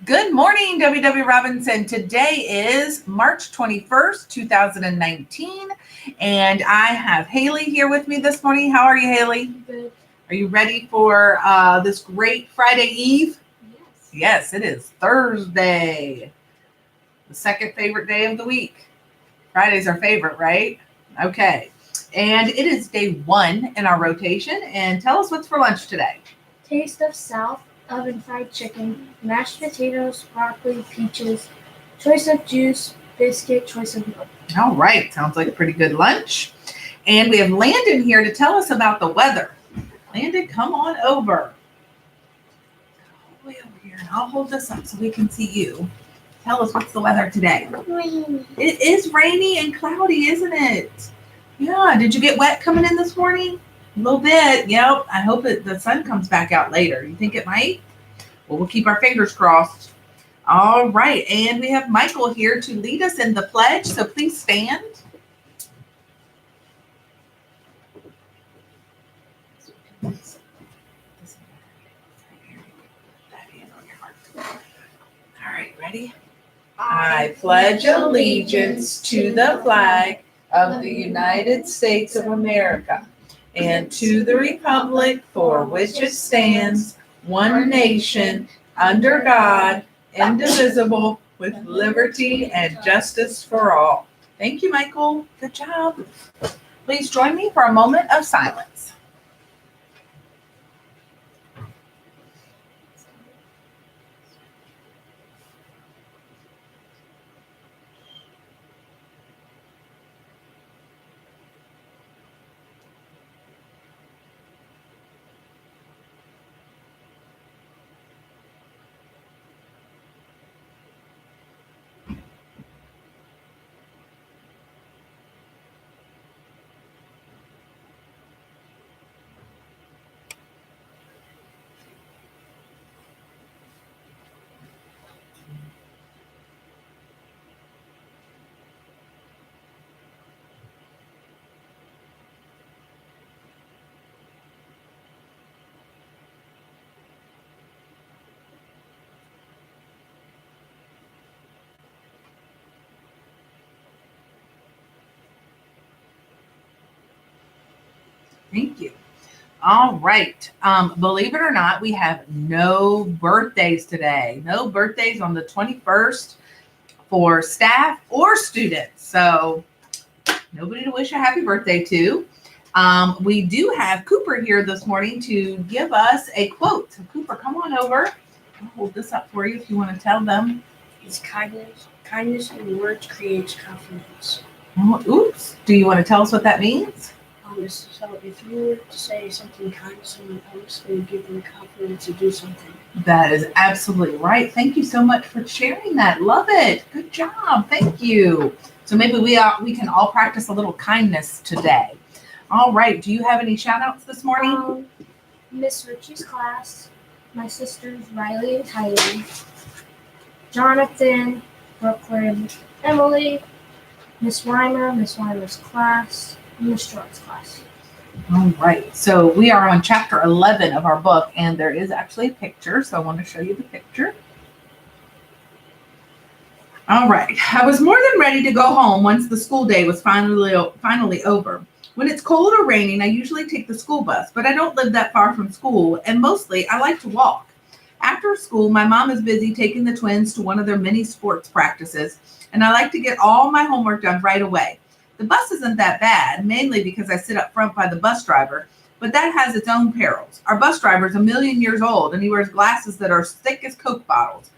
Good morning, WW Robinson. Today is March 21st, 2019, and I have Haley here with me this morning. How are you, Haley? Good. Are you ready for this great Friday Eve? Yes. Yes, it is Thursday, the second favorite day of the week. Friday's our favorite, right? Okay. And it is day 1 in our rotation. And tell us what's for lunch today. Taste of South, oven fried chicken, mashed potatoes, broccoli, peaches, choice of juice, biscuit, choice of milk. All right. Sounds like a pretty good lunch. And we have Landon here to tell us about the weather. Landon, come on over. All the way over here. And I'll hold this up so we can see you. Tell us what's the weather today. Rainy. It is rainy and cloudy, isn't it? Yeah. Did you get wet coming in this morning? A little bit. Yep. I hope the sun comes back out later. You think it might? Well, we'll keep our fingers crossed. All right. And we have Michael here to lead us in the pledge. So please stand. All right. Ready? I pledge allegiance to the flag of the United States of America and to the republic for which it stands, one nation, under God, indivisible, with liberty and justice for all. Thank you, Michael. Good job. Please join me for a moment of silence. Thank you. All right. Believe it or not, we have no birthdays today. No birthdays on the 21st for staff or students. So nobody to wish a happy birthday to. We do have Cooper here this morning to give us a quote. So Cooper, come on over. I'll hold this up for you if you want to tell them. It's kindness. Kindness in words creates confidence. Oh, oops. Do you want to tell us what that means? So if you were to say something kind to someone else, it would give them confidence to do something. That is absolutely right. Thank you so much for sharing that. Love it. Good job. Thank you. So maybe we can all practice a little kindness today. All right. Do you have any shout outs this morning? Miss Richie's class, my sisters Riley and Kylie, Jonathan, Brooklyn, Emily, Miss Weimer's class, Miss Short's class. All right. So we are on chapter 11 of our book, and there is actually a picture. So I want to show you the picture. All right. I was more than ready to go home once the school day was finally over. When it's cold or raining, I usually take the school bus, but I don't live that far from school, and mostly I like to walk. After school, my mom is busy taking the twins to one of their many sports practices, and I like to get all my homework done right away. The bus isn't that bad, mainly because I sit up front by the bus driver, but that has its own perils. Our bus driver is 1,000,000 years old, and he wears glasses that are as thick as Coke bottles.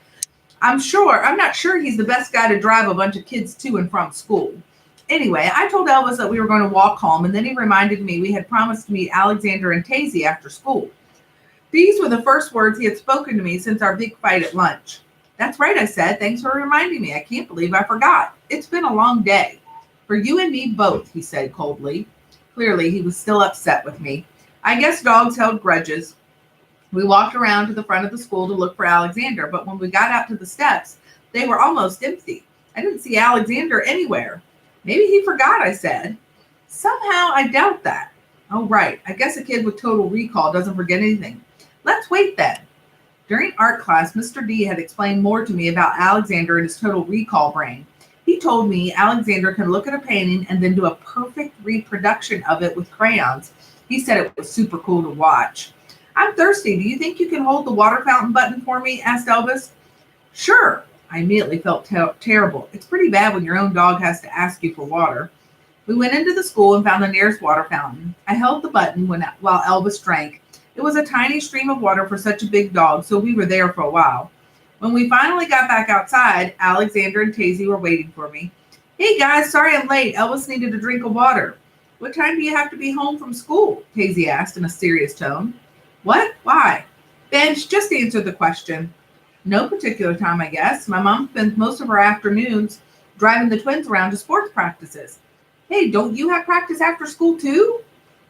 I'm not sure he's the best guy to drive a bunch of kids to and from school. Anyway, I told Elvis that we were going to walk home, and then he reminded me we had promised to meet Alexander and Tazy after school. These were the first words he had spoken to me since our big fight at lunch. That's right, I said. Thanks for reminding me. I can't believe I forgot. It's been a long day. For you and me both, he said coldly. Clearly, he was still upset with me. I guess dogs held grudges. We walked around to the front of the school to look for Alexander, but when we got out to the steps, they were almost empty. I didn't see Alexander anywhere. Maybe he forgot, I said. Somehow I doubt that. Oh, right. I guess a kid with total recall doesn't forget anything. Let's wait then. During art class, Mr. D had explained more to me about Alexander and his total recall brain. He told me Alexander can look at a painting and then do a perfect reproduction of it with crayons. He said it was super cool to watch. I'm thirsty. Do you think you can hold the water fountain button for me? Asked Elvis. Sure. I immediately felt terrible. It's pretty bad when your own dog has to ask you for water. We went into the school and found the nearest water fountain. I held the button while Elvis drank. It was a tiny stream of water for such a big dog, so we were there for a while. When we finally got back outside, Alexander and Tazy were waiting for me. Hey guys, sorry I'm late. Elvis needed a drink of water. What time do you have to be home from school? Tazy asked in a serious tone. What? Why? Benj, just answer the question. No particular time, I guess. My mom spends most of her afternoons driving the twins around to sports practices. Hey, don't you have practice after school too?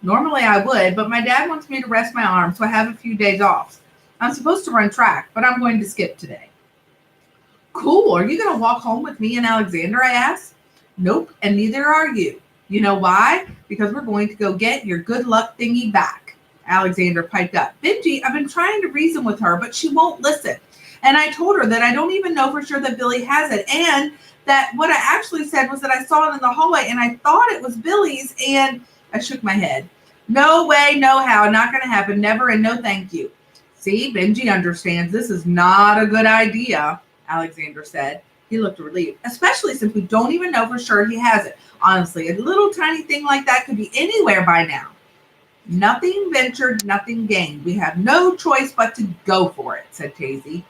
Normally I would, but my dad wants me to rest my arm, so I have a few days off. I'm supposed to run track, but I'm going to skip today. Cool. Are you going to walk home with me and Alexander? I asked. Nope, and neither are you. You know why? Because we're going to go get your good luck thingy back. Alexander piped up. Benji, I've been trying to reason with her, but she won't listen. And I told her that I don't even know for sure that Billy has it. And that what I actually said was that I saw it in the hallway and I thought it was Billy's. And I shook my head. No way, no how. Not going to happen. Never, and no thank you. See, Benji understands this is not a good idea, Alexander said. He looked relieved, especially since we don't even know for sure he has it. Honestly, a little tiny thing like that could be anywhere by now. Nothing ventured, nothing gained. We have no choice but to go for it, said Tazy.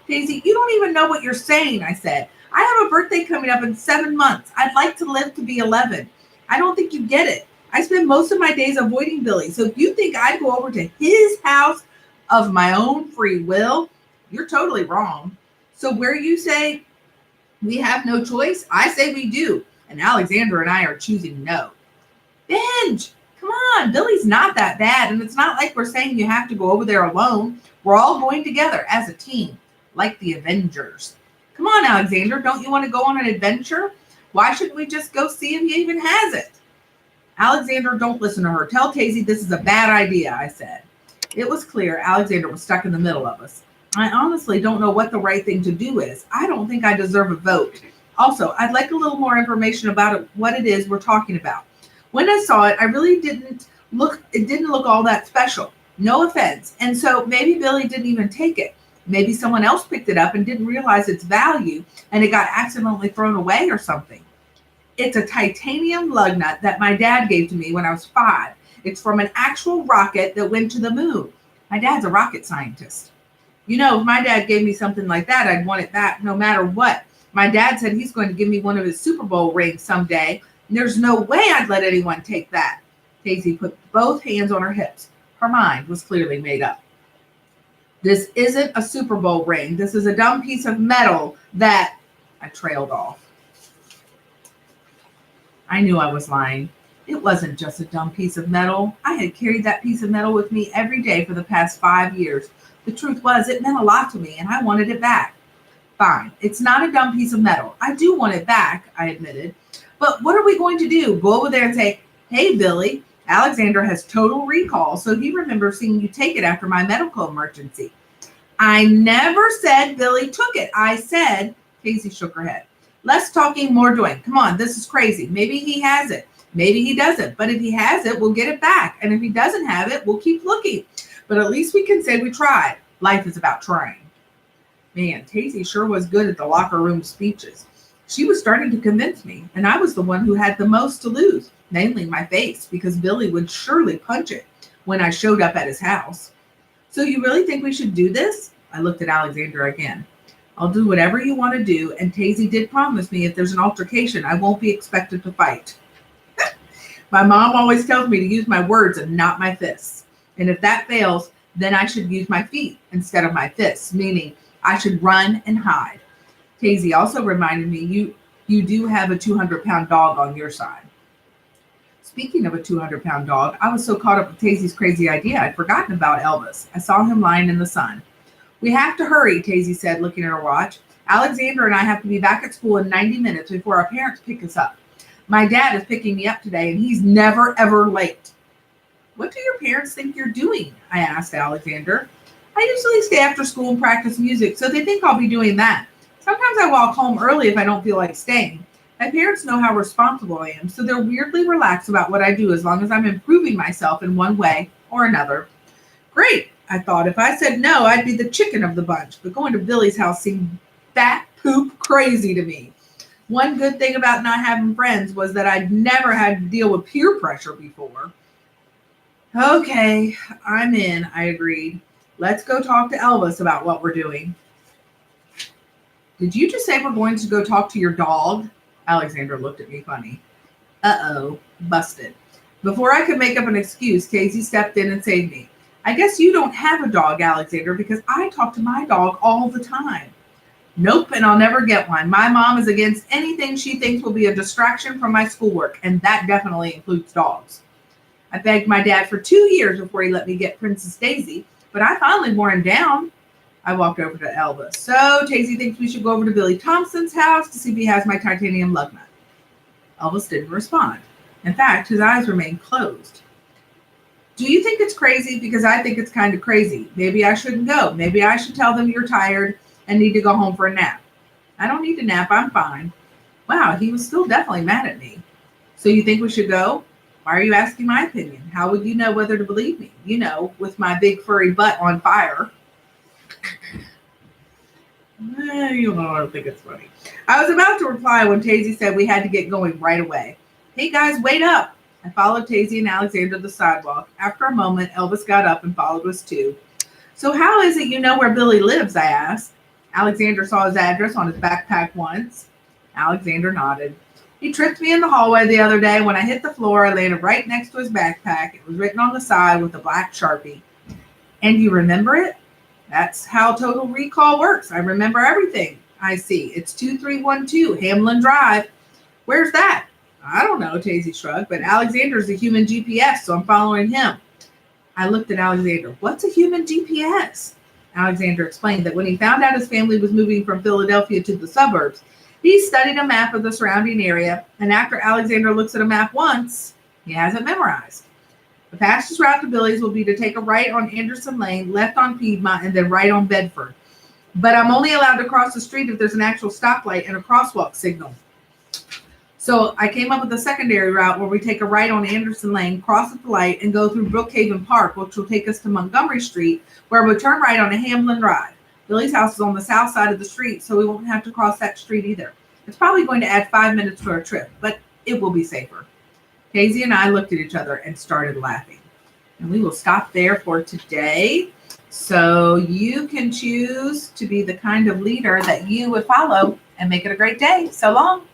Tazy, you don't even know what you're saying, I said. I have a birthday coming up in 7 months. I'd like to live to be 11. I don't think you get it. I spend most of my days avoiding Billy. So if you think I'd go over to his house of my own free will, you're totally wrong. So where you say we have no choice, I say we do. And Alexander and I are choosing no. Benj, come on. Billy's not that bad. And it's not like we're saying you have to go over there alone. We're all going together as a team, like the Avengers. Come on, Alexander. Don't you want to go on an adventure? Why shouldn't we just go see if he even has it? Alexander, don't listen to her. Tell Tazy this is a bad idea, I said. It was clear Alexander was stuck in the middle of us. I honestly don't know what the right thing to do is. I don't think I deserve a vote. Also, I'd like a little more information about what it is we're talking about. When I saw it, I really didn't look all that special. No offense. And so maybe Billy didn't even take it. Maybe someone else picked it up and didn't realize its value and it got accidentally thrown away or something. It's a titanium lug nut that my dad gave to me when I was 5. It's from an actual rocket that went to the moon. My dad's a rocket scientist. You know, if my dad gave me something like that, I'd want it back no matter what. My dad said he's going to give me one of his Super Bowl rings someday. And there's no way I'd let anyone take that. Tazy put both hands on her hips. Her mind was clearly made up. This isn't a Super Bowl ring. This is a dumb piece of metal that I trailed off. I knew I was lying. It wasn't just a dumb piece of metal. I had carried that piece of metal with me every day for the past 5 years. The truth was, it meant a lot to me, and I wanted it back. Fine, it's not a dumb piece of metal. I do want it back, I admitted. But what are we going to do? Go over there and say, hey, Billy, Alexander has total recall, so he remembers seeing you take it after my medical emergency. I never said Billy took it. I said, Casey shook her head. Less talking, more doing. Come on, this is crazy. Maybe he has it. Maybe he doesn't. But if he has it, we'll get it back. And if he doesn't have it, we'll keep looking. But at least we can say we tried. Life is about trying. Man, Tazy sure was good at the locker room speeches. She was starting to convince me, and I was the one who had the most to lose, namely my face, because Billy would surely punch it when I showed up at his house. So you really think we should do this? I looked at Alexander again. I'll do whatever you want to do, and Tazy did promise me if there's an altercation, I won't be expected to fight. My mom always tells me to use my words and not my fists. And if that fails, then I should use my feet instead of my fists, meaning I should run and hide. Tazy also reminded me you do have a 200-pound dog on your side. Speaking of a 200-pound dog, I was so caught up with Tazy's crazy idea, I'd forgotten about Elvis. I saw him lying in the sun. We have to hurry, Tazy said, looking at her watch. Alexander and I have to be back at school in 90 minutes before our parents pick us up. My dad is picking me up today, and he's never, ever late. What do your parents think you're doing? I asked Alexander. I usually stay after school and practice music, so they think I'll be doing that. Sometimes I walk home early if I don't feel like staying. My parents know how responsible I am, so they're weirdly relaxed about what I do as long as I'm improving myself in one way or another. Great, I thought. If I said no, I'd be the chicken of the bunch, but going to Billy's house seemed fat poop crazy to me. One good thing about not having friends was that I'd never had to deal with peer pressure before. Okay, I'm in, I agreed. Let's go talk to Elvis about what we're doing. Did you just say we're going to go talk to your dog? Alexander looked at me funny. Uh-oh, busted. Before I could make up an excuse, Casey stepped in and saved me. I guess you don't have a dog, Alexander, because I talk to my dog all the time. Nope, and I'll never get one. My mom is against anything she thinks will be a distraction from my schoolwork, and that definitely includes dogs. I begged my dad for 2 years before he let me get Princess Daisy, but I finally wore him down. I walked over to Elvis. So, Daisy thinks we should go over to Billy Thompson's house to see if he has my titanium lug nut. Elvis didn't respond. In fact, his eyes remained closed. Do you think it's crazy? Because I think it's kind of crazy. Maybe I shouldn't go. Maybe I should tell them you're tired and need to go home for a nap. I don't need a nap. I'm fine. Wow, he was still definitely mad at me. So you think we should go? Why are you asking my opinion? How would you know whether to believe me? You know, with my big furry butt on fire. You don't think it's funny. I was about to reply when Tazy said we had to get going right away. Hey guys, wait up. I followed Tazy and Alexander to the sidewalk. After a moment, Elvis got up and followed us too. So how is it you know where Billy lives? I asked. Alexander saw his address on his backpack once. Alexander nodded. He tripped me in the hallway the other day. When I hit the floor, I landed right next to his backpack. It was written on the side with a black Sharpie. And you remember it? That's how Total Recall works. I remember everything. I see. It's 2312 Hamlin Drive. Where's that? I don't know, Tazy shrugged, but Alexander's a human GPS, so I'm following him. I looked at Alexander. What's a human GPS? Alexander explained that when he found out his family was moving from Philadelphia to the suburbs, he studied a map of the surrounding area, and after Alexander looks at a map once, he has it memorized. The fastest route to Billy's will be to take a right on Anderson Lane, left on Piedmont, and then right on Bedford. But I'm only allowed to cross the street if there's an actual stoplight and a crosswalk signal. So I came up with a secondary route where we take a right on Anderson Lane, cross at the light, and go through Brookhaven Park, which will take us to Montgomery Street, where we turn right on a Hamlin Drive. Billy's house is on the south side of the street, so we won't have to cross that street either. It's probably going to add 5 minutes to our trip, but it will be safer. Casey and I looked at each other and started laughing. And we will stop there for today. So you can choose to be the kind of leader that you would follow and make it a great day. So long.